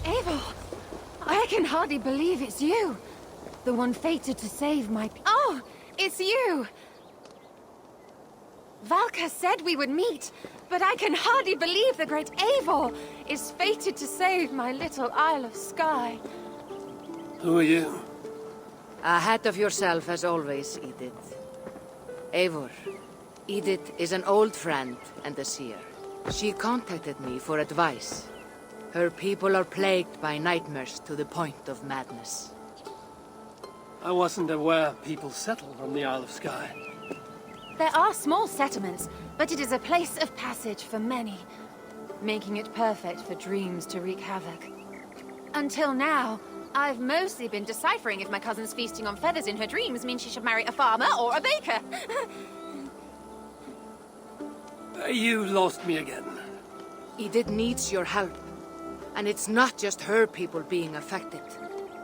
Eivor! I can hardly believe it's you. The one fated to save my... Oh! It's you! Valka said we would meet, but I can hardly believe the great Eivor is fated to save my little Isle of Skye. Who are you? Ahead of yourself as always, Edith. Eivor. Edith is an old friend and a seer. She contacted me for advice. Her people are plagued by nightmares to the point of madness. I wasn't aware people settled on the Isle of Skye. There are small settlements, but it is a place of passage for many, making it perfect for dreams to wreak havoc. Until now, I've mostly been deciphering if my cousin's feasting on feathers in her dreams means she should marry a farmer or a baker. You lost me again. Edith needs your help. And it's not just her people being affected.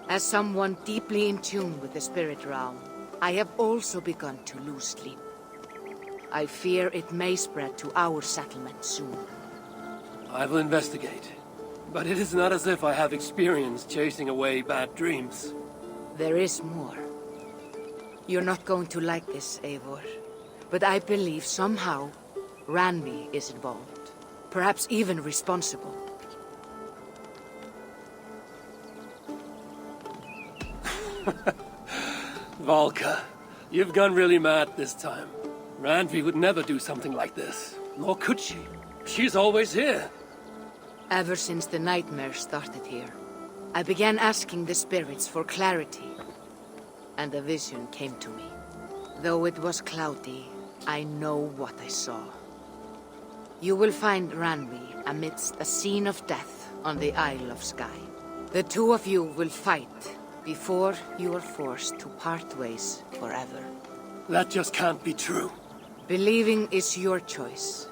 As someone deeply in tune with the spirit realm, I have also begun to lose sleep. I fear it may spread to our settlement soon. I will investigate. But it is not as if I have experience chasing away bad dreams. There is more. You're not going to like this, Eivor. But I believe somehow Randvi is involved. Perhaps even responsible. Valka, you've gone really mad this time. Randvi would never do something like this. Nor could she. She's always here. Ever since the nightmare started here, I began asking the spirits for clarity. And a vision came to me. Though it was cloudy, I know what I saw. You will find Randvi amidst a scene of death on the Isle of Skye. The two of you will fight before you are forced to part ways forever. That just can't be true. Believing is your choice.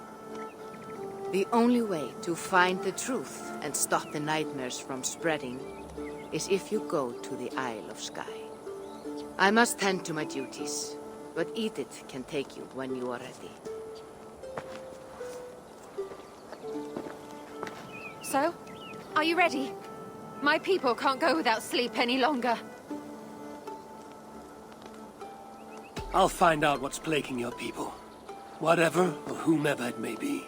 The only way to find the truth and stop the nightmares from spreading is if you go to the Isle of Skye. I must tend to my duties, but Edith can take you when you are ready. So, are you ready? My people can't go without sleep any longer. I'll find out what's plaguing your people. Whatever or whomever it may be.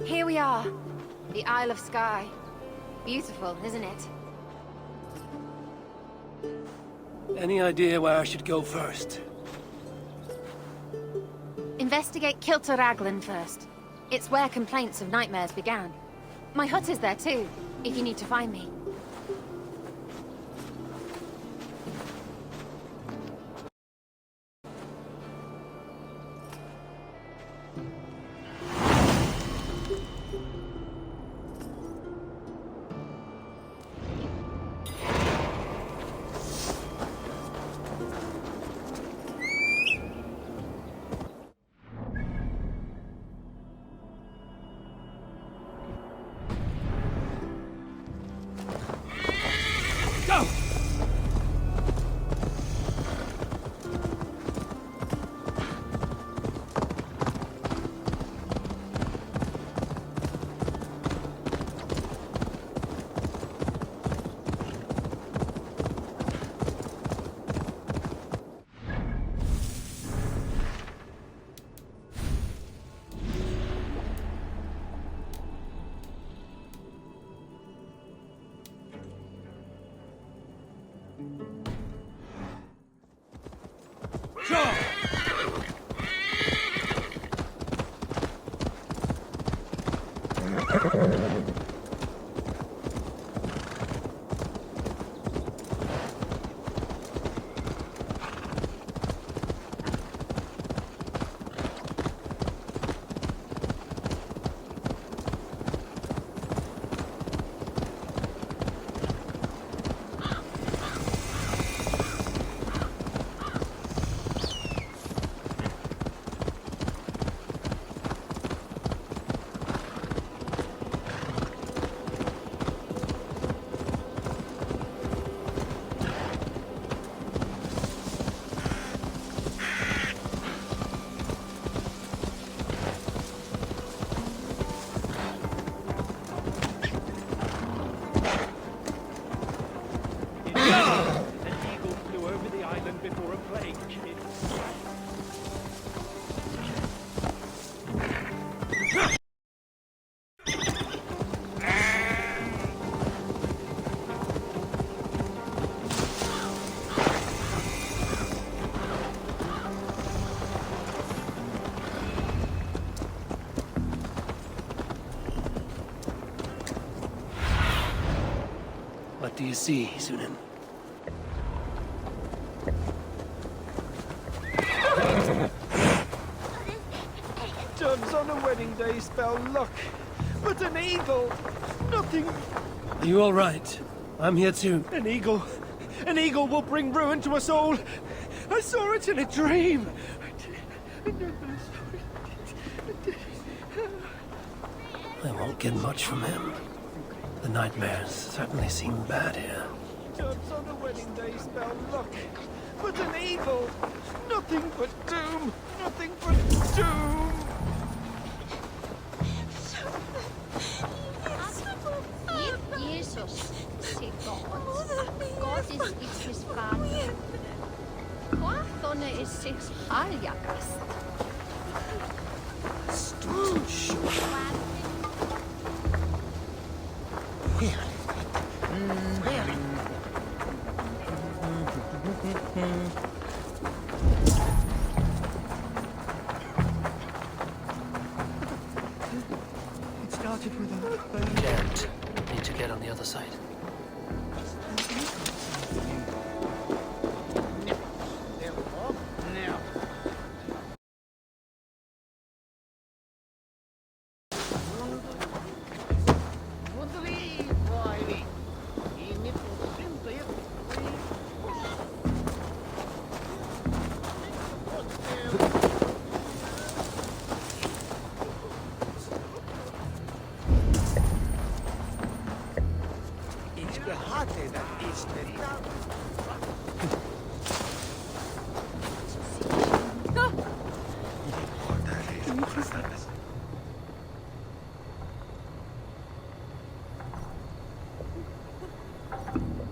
Here we are, the Isle of Skye. Beautiful, isn't it? Any idea where I should go first? Investigate Kilter Raglan first. It's where complaints of nightmares began. My hut is there too, if you need to find me. before a plague, kid. What do you see, Sunan? Doves on a wedding day spell luck, but an eagle, nothing. Are you all right? I'm here too. An eagle will bring ruin to us all. I saw it in a dream. I won't get much from him. The nightmares certainly seem bad here. Doves on a wedding day spell luck, but an eagle, nothing but doom, nothing but doom. Jesus, say God. God is his father. Guathona is six aljakas. It started with a... Daren't. Need to get on the other side.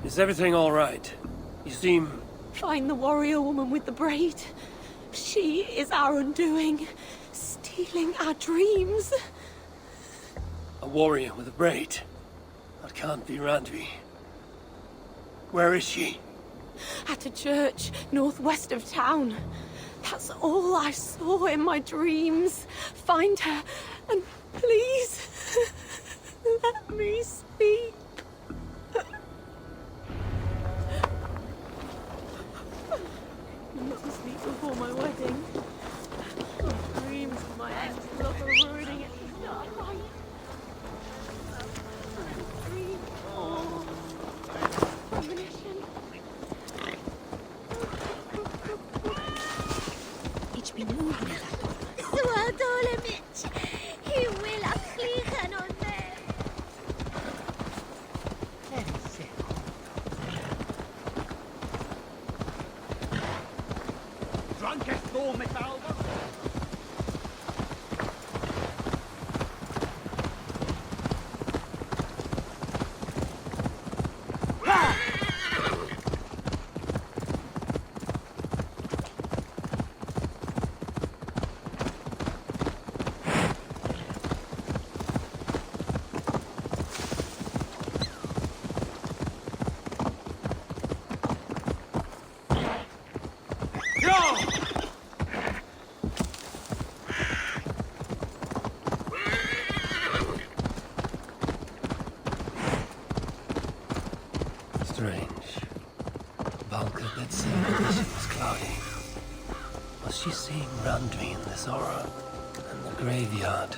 Is everything all right? You seem... Find the warrior woman with the braid. She is our undoing, stealing our dreams. a warrior with a braid. That can't be Randvi. Where is she? At a church northwest of town. That's all I saw in my dreams. Find her, and please, let me speak. I need to sleep before my wedding. My dreams, my ex-love are ruining it. Dream. Oh. Premonition. Iets benoemen. Strange. Valka did say the vision was cloudy. Was she seeing Randvi in this aura? And the graveyard?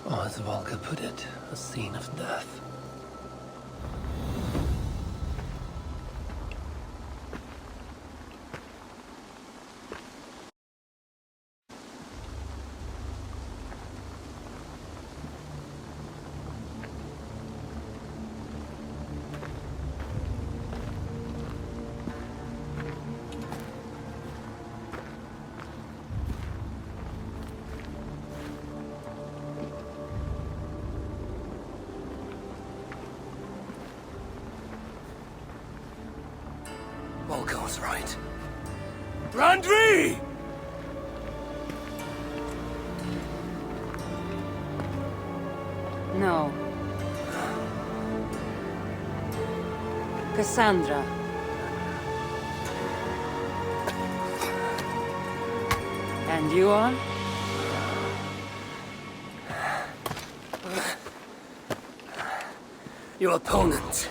Or as Valka put it, a scene of death. Valka was right. Randvi! No. Kassandra. And you are? Your opponent.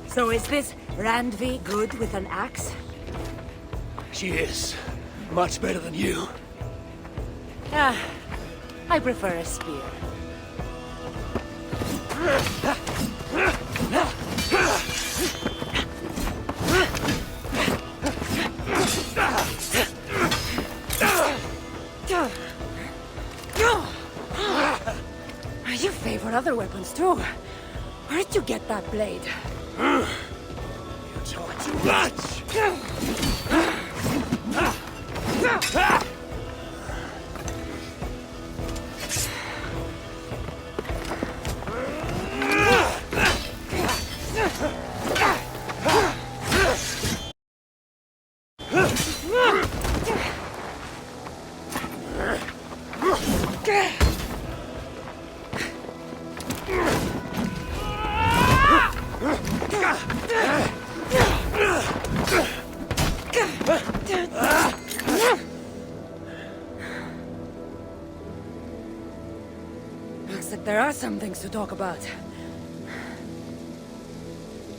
So is this Randvi good with an axe? She is. Much better than you. Ah, I prefer a spear. You favor other weapons too. Where'd you get that blade? You talk too much! Looks like there are some things to talk about.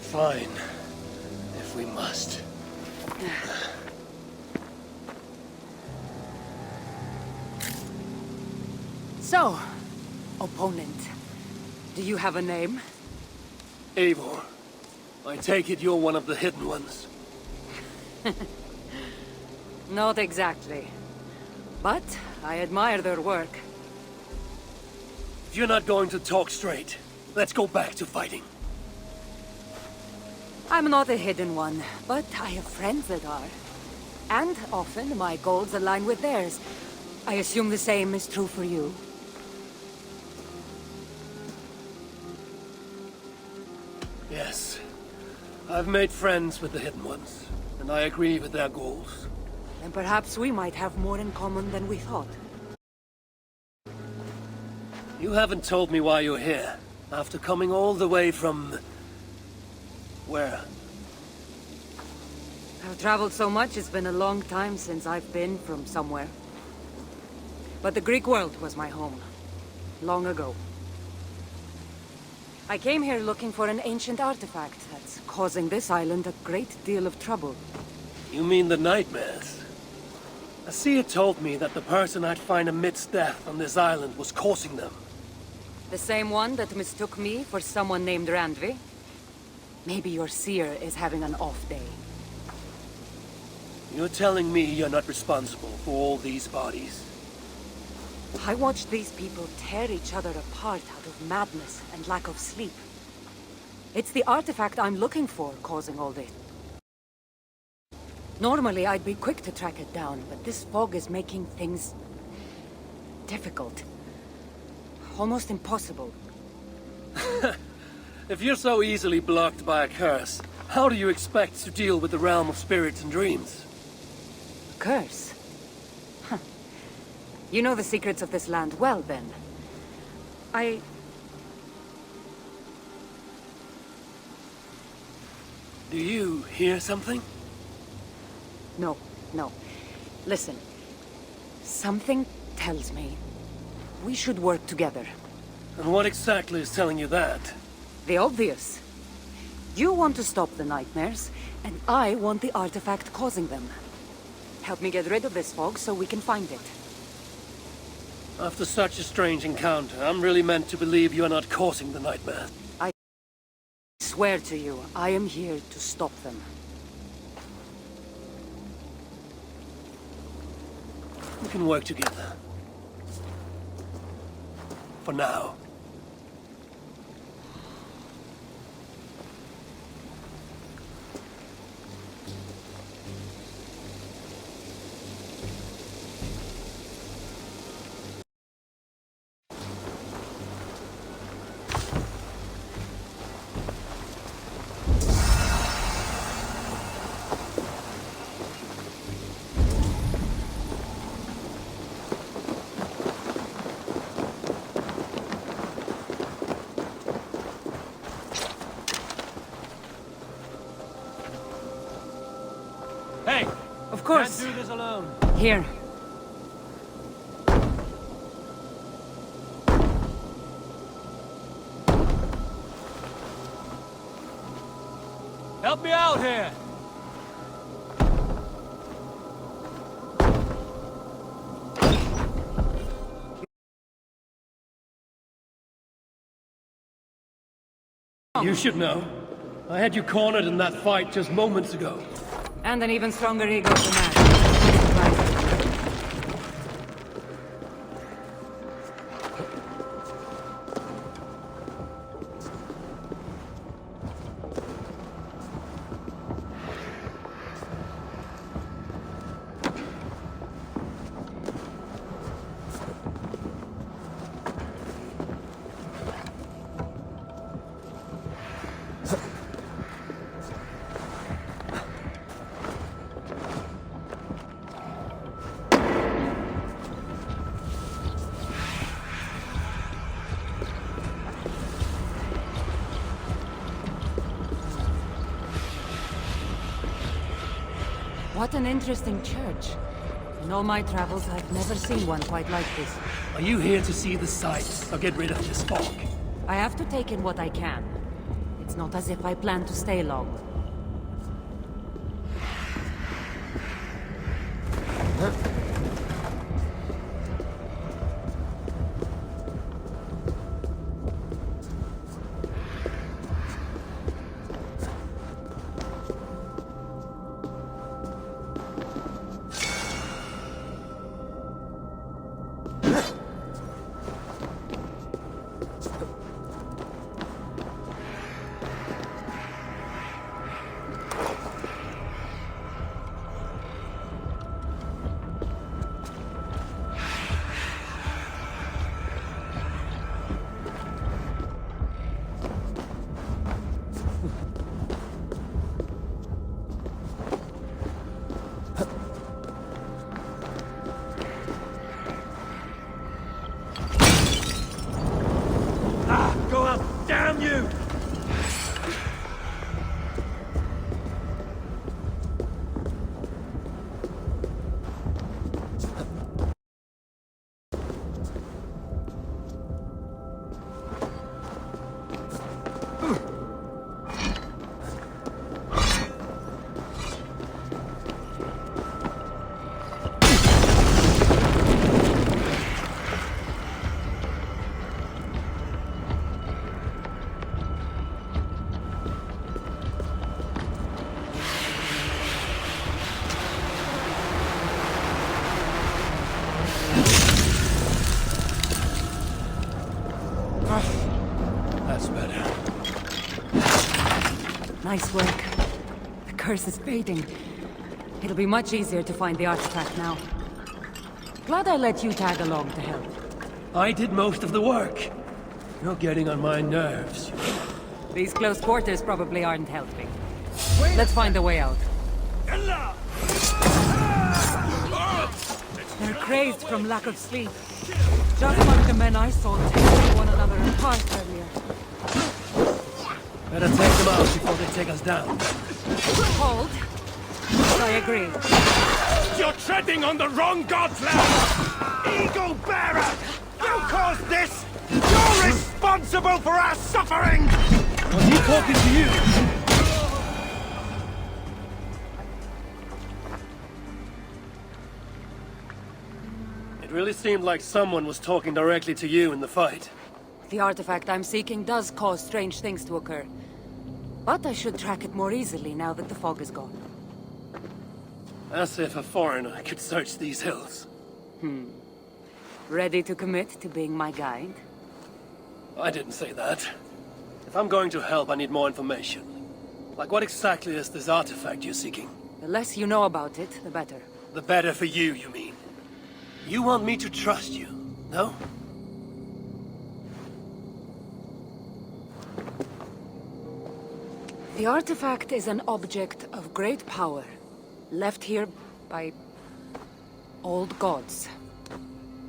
Fine. If we must. So, opponent, do you have a name? Eivor, I take it you're one of the hidden ones. Not exactly. But I admire their work. If you're not going to talk straight, let's go back to fighting. I'm not a hidden one, but I have friends that are. And often my goals align with theirs. I assume the same is true for you. Yes. I've made friends with the hidden ones, and I agree with their goals. And perhaps we might have more in common than we thought. You haven't told me why you're here, after coming all the way from... where? I've traveled so much, it's been a long time since I've been from somewhere. But the Greek world was my home. Long ago. I came here looking for an ancient artifact that's causing this island a great deal of trouble. You mean the nightmares? A seer told me that the person I'd find amidst death on this island was causing them. The same one that mistook me for someone named Randvi? Maybe your seer is having an off day. You're telling me you're not responsible for all these bodies? I watched these people tear each other apart out of madness and lack of sleep. It's the artifact I'm looking for causing all this. Normally I'd be quick to track it down, but this fog is making things... difficult. Almost impossible. If you're so easily blocked by a curse, how do you expect to deal with the realm of spirits and dreams? Curse? Huh. You know the secrets of this land well, then. Do you hear something? No, no. Listen. Something tells me we should work together. And what exactly is telling you that? The obvious. You want to stop the nightmares, and I want the artifact causing them. Help me get rid of this fog so we can find it. After such a strange encounter, I'm really meant to believe you are not causing the nightmare. I swear to you, I am here to stop them. We can work together. For now. Hey! Of course. Can't do this alone. Here. Help me out here! You should know. I had you cornered in that fight just moments ago. And an even stronger ego than that. What an interesting church. In all my travels, I've never seen one quite like this. Are you here to see the sights or get rid of this fog? I have to take in what I can. It's not as if I plan to stay long. Go up! Damn you! That's better. Nice work. The curse is fading. It'll be much easier to find the artifact now. Glad I let you tag along to help. I did most of the work. You're getting on my nerves. These close quarters probably aren't helping. Let's find a way out. They're crazed from lack of sleep. Just like the men I saw tearing one another apart earlier. Better take them out before they take us down. Hold. I agree. You're treading on the wrong god's land! Eagle Bearer! You caused this! You're responsible for our suffering! Was he talking to you? really seemed like someone was talking directly to you in the fight. The artifact I'm seeking does cause strange things to occur. But I should track it more easily now that the fog is gone. As if a foreigner could search these hills. Ready to commit to being my guide? I didn't say that. If I'm going to help, I need more information. Like, what exactly is this artifact you're seeking? The less you know about it, the better. The better for you, you mean? You want me to trust you, no? The artifact is an object of great power, left here by old gods.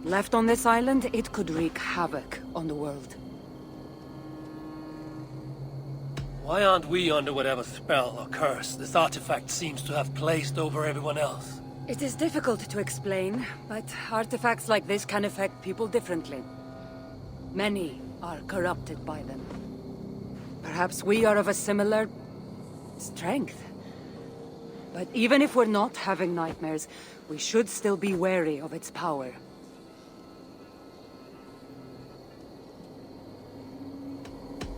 Left on this island, it could wreak havoc on the world. Why aren't we under whatever spell or curse this artifact seems to have placed over everyone else? It is difficult to explain, but artifacts like this can affect people differently. Many are corrupted by them. Perhaps we are of a similar strength. But even if we're not having nightmares, we should still be wary of its power.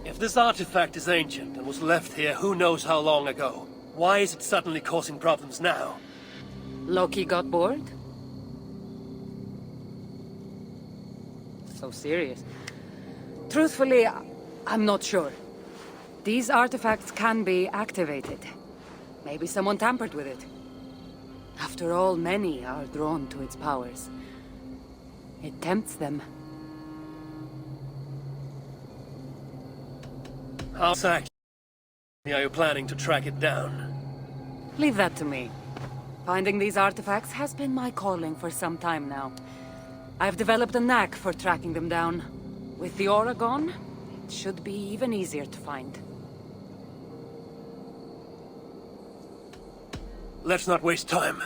If this artifact is ancient and was left here who knows how long ago, why is it suddenly causing problems now? Loki got bored? So serious. Truthfully, I'm not sure. These artifacts can be activated. Maybe someone tampered with it. After all, many are drawn to its powers. It tempts them. How exactly are you planning to track it down? Leave that to me. Finding these artifacts has been my calling for some time now. I've developed a knack for tracking them down. With the aura gone, it should be even easier to find. Let's not waste time.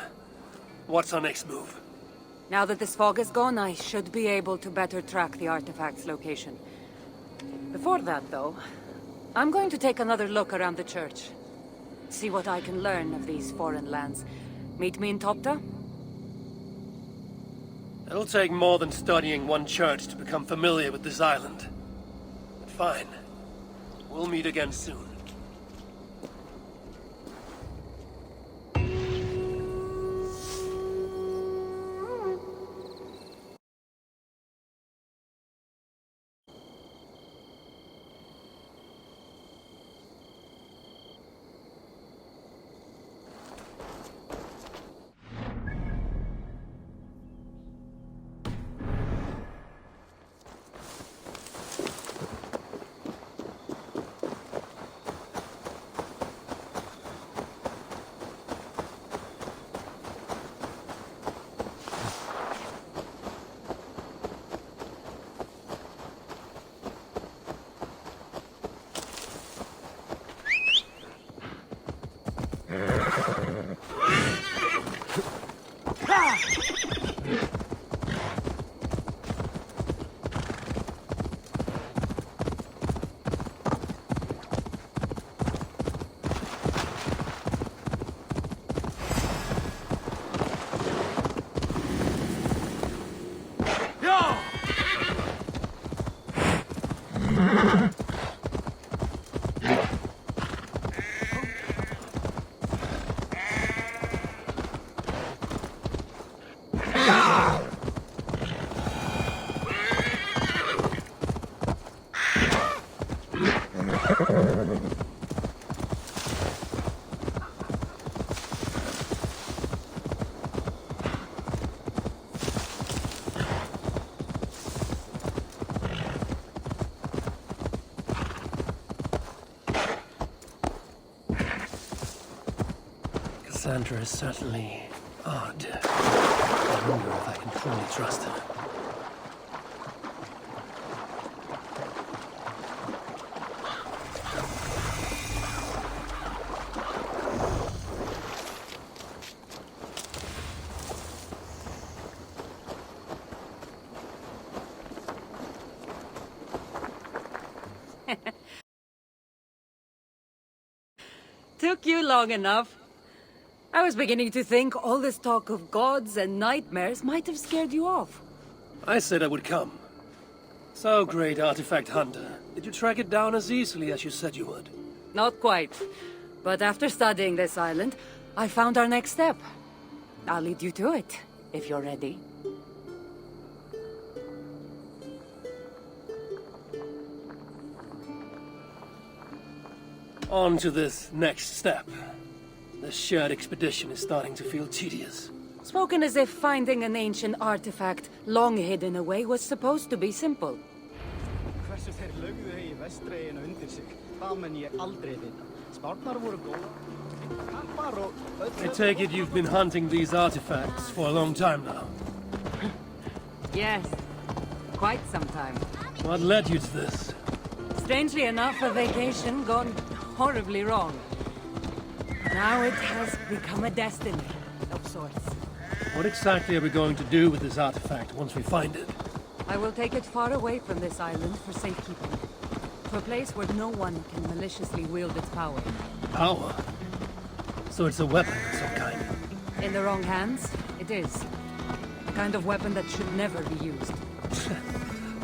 What's our next move? Now that this fog is gone, I should be able to better track the artifact's location. Before that, though, I'm going to take another look around the church. See what I can learn of these foreign lands. Meet me in Topta? It'll take more than studying one church to become familiar with this island. But fine. We'll meet again soon. Kassandra is certainly odd. I wonder if I can fully trust her. Took you long enough. I was beginning to think all this talk of gods and nightmares might have scared you off. I said I would come. So, great artifact hunter, did you track it down as easily as you said you would? Not quite. But after studying this island, I found our next step. I'll lead you to it, if you're ready. On to this next step. This shared expedition is starting to feel tedious. Spoken as if finding an ancient artifact long hidden away was supposed to be simple. Hversu þeir lögðu í vestregina undir sig, það mun ég aldrei vita. Spárnar voru góðar, kappar og I take it you've been hunting these artifacts for a long time now. Yes, quite some time. What led you to this? Strangely enough, a vacation gone horribly wrong. Now it has become a destiny of sorts. What exactly are we going to do with this artifact once we find it? I will take it far away from this island for safekeeping. To a place where no one can maliciously wield its power. Power? So it's a weapon of some kind. In the wrong hands, it is. The kind of weapon that should never be used.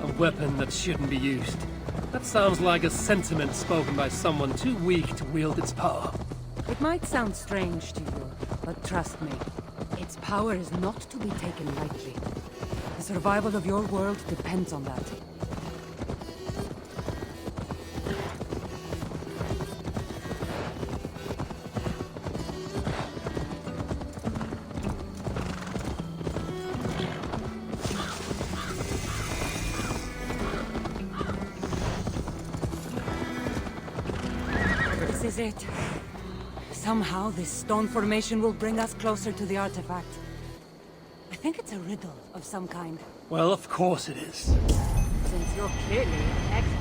A weapon that shouldn't be used. That sounds like a sentiment spoken by someone too weak to wield its power. It might sound strange to you, but trust me, its power is not to be taken lightly. The survival of your world depends on that. This is it. Somehow, this stone formation will bring us closer to the artifact. I think it's a riddle of some kind. Well, of course it is. Since you're clearly an expert.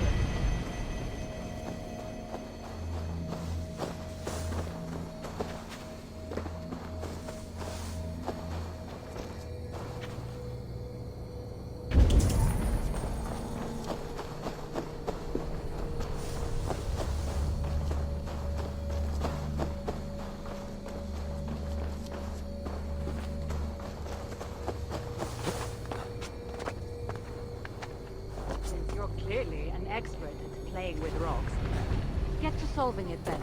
Clearly an expert at playing with rocks. Get to solving it then.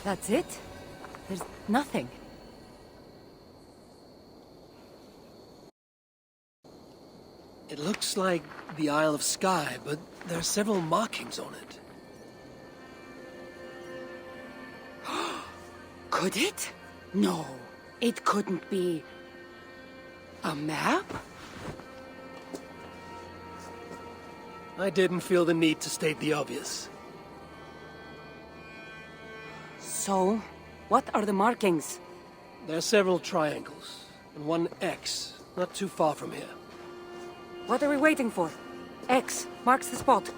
That's it? There's nothing. It looks like the Isle of Skye, but there are several markings on it. Could it? No, it couldn't be. A map? I didn't feel the need to state the obvious. So, what are the markings? There are several triangles, and one X, not too far from here. What are we waiting for? X marks the spot.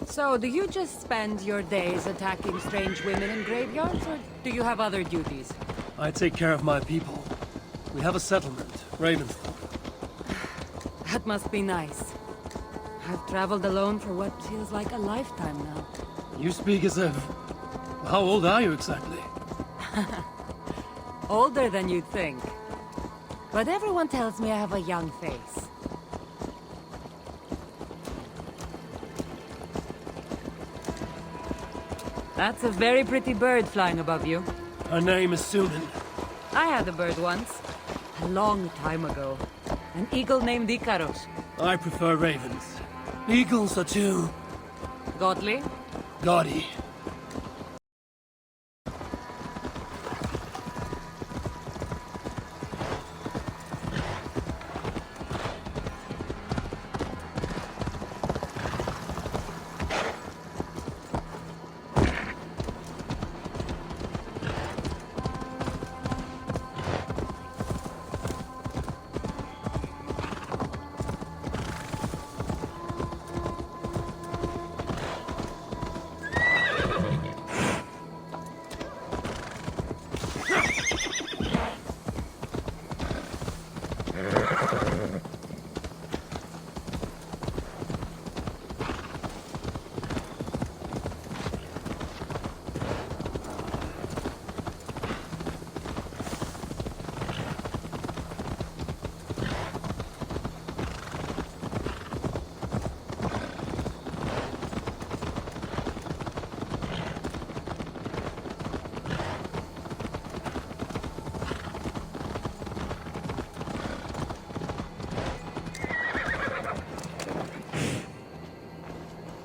So, do you just spend your days attacking strange women in graveyards, or do you have other duties? I take care of my people. We have a settlement, Ravensthorpe. That must be nice. I've traveled alone for what feels like a lifetime now. You speak as if... How old are you exactly? Older than you'd think. But everyone tells me I have a young face. That's a very pretty bird flying above you. Her name is Sunan. I had a bird once. A long time ago. An eagle named Ikaros. I prefer ravens. Eagles are too... Godly? gaudy.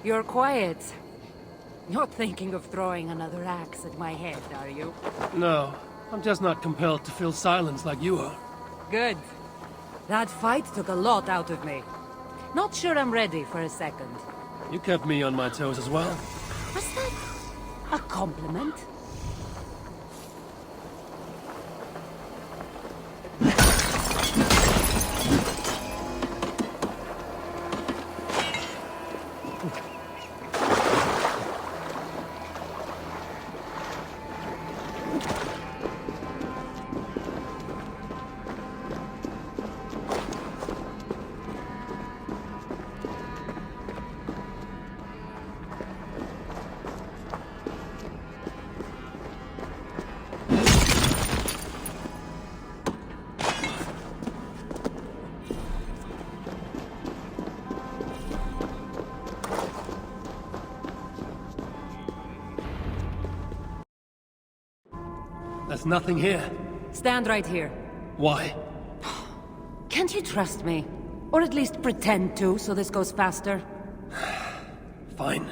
You're quiet. Not thinking of throwing another axe at my head, are you? No, I'm just not compelled to fill silence like you are. Good. That fight took a lot out of me. Not sure I'm ready for a second. You kept me on my toes as well. Was that a compliment? There's nothing here. Stand right here. Why? Can't you trust me? Or at least pretend to, so this goes faster? Fine.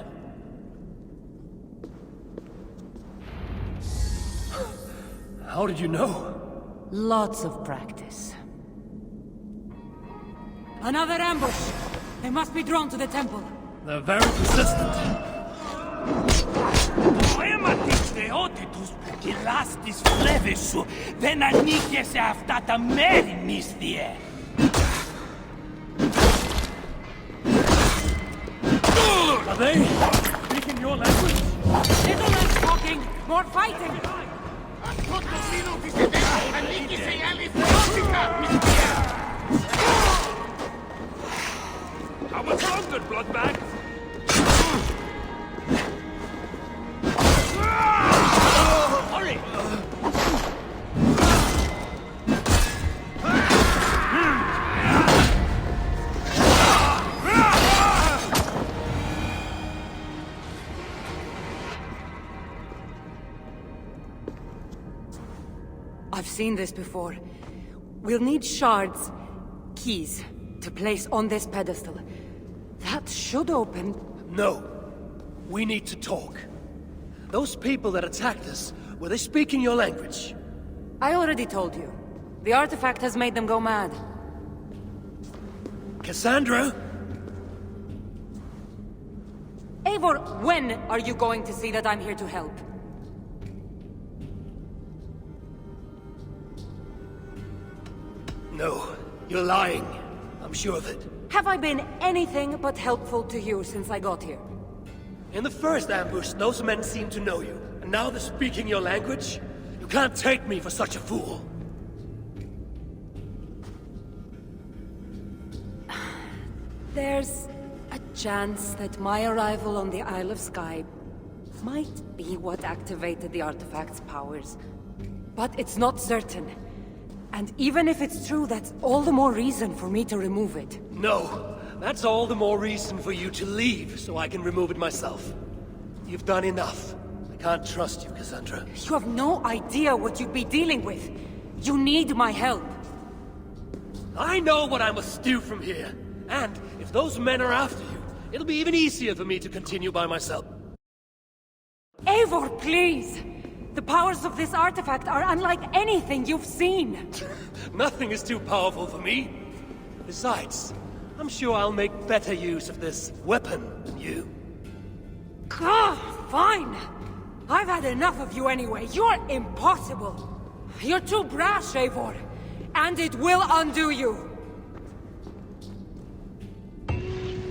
How did you know? Lots of practice. Another ambush! They must be drawn to the temple. They're very persistent. Και λάστης φλέβες σου δεν ανήκε σε αυτά τα μέρη, νύστιε. Are they speaking your language? Little less talking, more fighting! Αυτό το σύνο της εδέφης ανήκει σε άλλη θεότητα, νύστιε. How much longer, bloodbag? seen this before. We'll need shards, keys, to place on this pedestal. That should open... No. We need to talk. Those people that attacked us, were they speaking your language? I already told you. The artifact has made them go mad. Kassandra? Eivor, when are you going to see that I'm here to help? No, you're lying. I'm sure of it. Have I been anything but helpful to you since I got here? In the first ambush, those men seemed to know you. And now they're speaking your language? You can't take me for such a fool. There's a chance that my arrival on the Isle of Skye might be what activated the artifact's powers. But it's not certain. And even if it's true, that's all the more reason for me to remove it. No, that's all the more reason for you to leave, so I can remove it myself. You've done enough. I can't trust you, Kassandra. You have no idea what you'd be dealing with. You need my help. I know what I must do from here. And if those men are after you, it'll be even easier for me to continue by myself. Eivor, please! The powers of this artifact are unlike anything you've seen. Nothing is too powerful for me. Besides, I'm sure I'll make better use of this weapon than you. Fine! I've had enough of you anyway. You're impossible. You're too brash, Eivor. And it will undo you.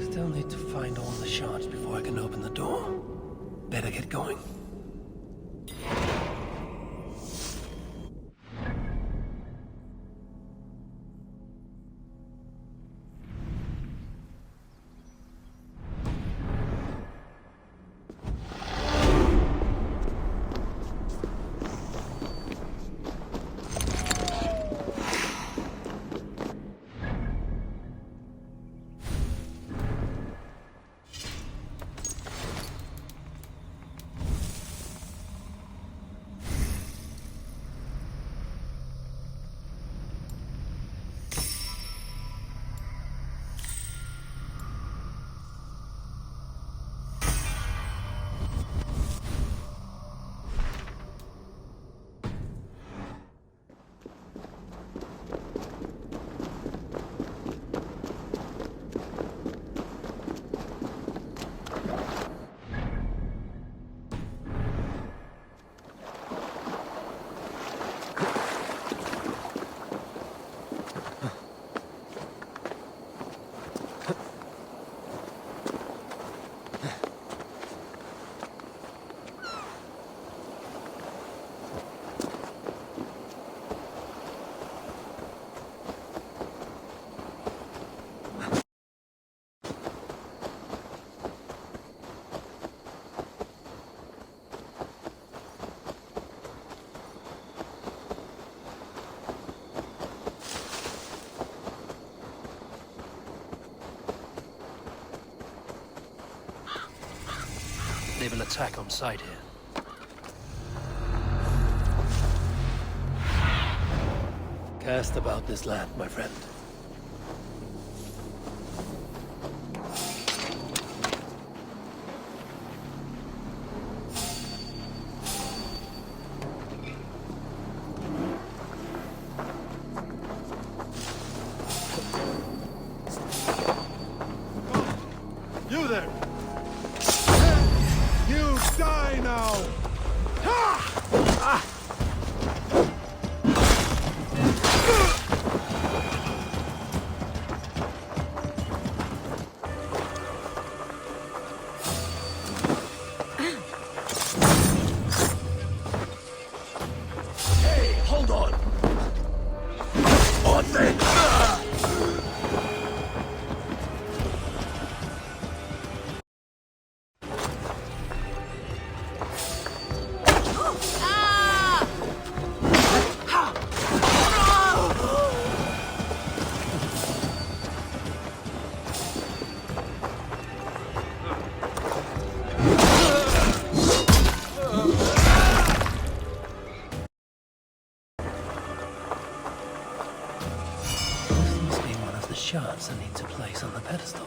Still need to find all the shards before I can open the door. Better get going. They will attack on sight here. Cast about this land, my friend. You there! You die now! shards I need to place on the pedestal.